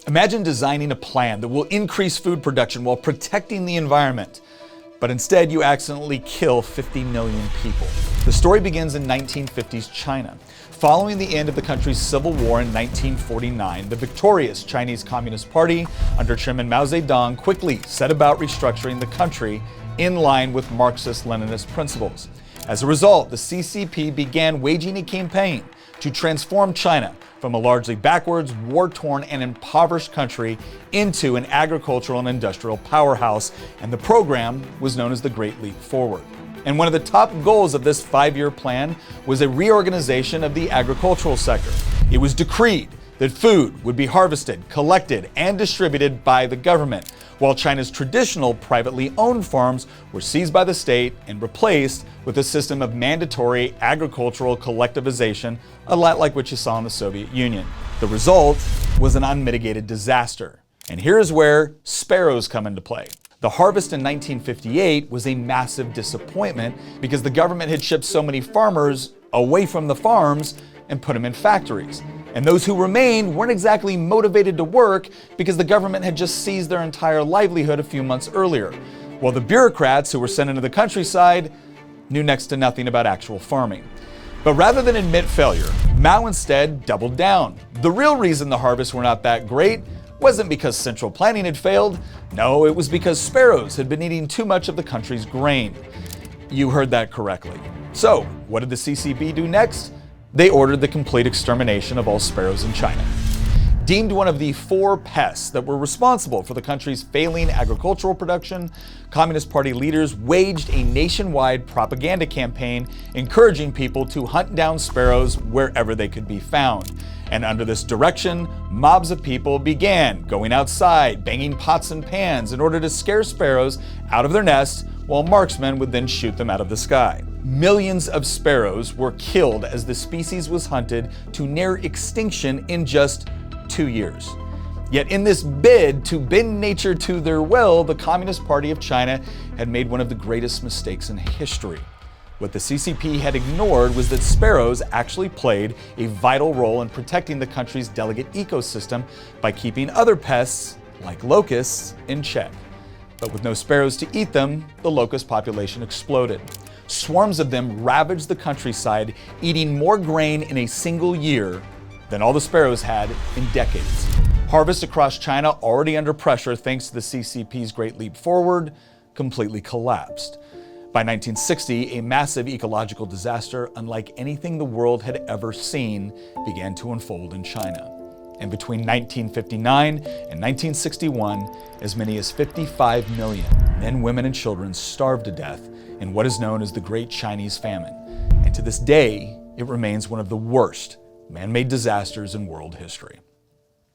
Imagine designing a plan that will increase food production while protecting the environment, but instead you accidentally kill 50 million people. The story begins in 1950s China. Following the end of the country's civil war in 1949, the victorious Chinese Communist Party under Chairman Mao Zedong quickly set about restructuring the country in line with Marxist-Leninist principles. As a result, the CCP began waging a campaign to transform China from a largely backwards, war-torn, and impoverished country into an agricultural and industrial powerhouse, and the program was known as the Great Leap Forward. And one of the top goals of this 5-year plan was a reorganization of the agricultural sector. It was decreed that food would be harvested, collected, and distributed by the government, while China's traditional privately owned farms were seized by the state and replaced with a system of mandatory agricultural collectivization, a lot like what you saw in the Soviet Union. The result was an unmitigated disaster. And here's where sparrows come into play. The harvest in 1958 was a massive disappointment because the government had shipped so many farmers away from the farms and put them in factories. And those who remained weren't exactly motivated to work because the government had just seized their entire livelihood a few months earlier, while the bureaucrats who were sent into the countryside knew next to nothing about actual farming. But rather than admit failure, Mao instead doubled down. The real reason the harvests were not that great wasn't because central planning had failed. No, it was because sparrows had been eating too much of the country's grain. You heard that correctly. So, what did the CCP do next? They ordered the complete extermination of all sparrows in China. Deemed one of the 4 pests that were responsible for the country's failing agricultural production, Communist Party leaders waged a nationwide propaganda campaign encouraging people to hunt down sparrows wherever they could be found. And under this direction, mobs of people began going outside, banging pots and pans in order to scare sparrows out of their nests, while marksmen would then shoot them out of the sky. Millions of sparrows were killed as the species was hunted to near extinction in just 2 years. Yet in this bid to bend nature to their will, the Communist Party of China had made one of the greatest mistakes in history. What the CCP had ignored was that sparrows actually played a vital role in protecting the country's delicate ecosystem by keeping other pests, like locusts, in check. But with no sparrows to eat them, the locust population exploded. Swarms of them ravaged the countryside, eating more grain in a single year than all the sparrows had in decades. Harvests across China, already under pressure thanks to the CCP's Great Leap Forward, completely collapsed. By 1960, a massive ecological disaster unlike anything the world had ever seen began to unfold in China. And between 1959 and 1961, as many as 55 million men, women, and children starved to death in what is known as the Great Chinese Famine. And to this day, it remains one of the worst man-made disasters in world history.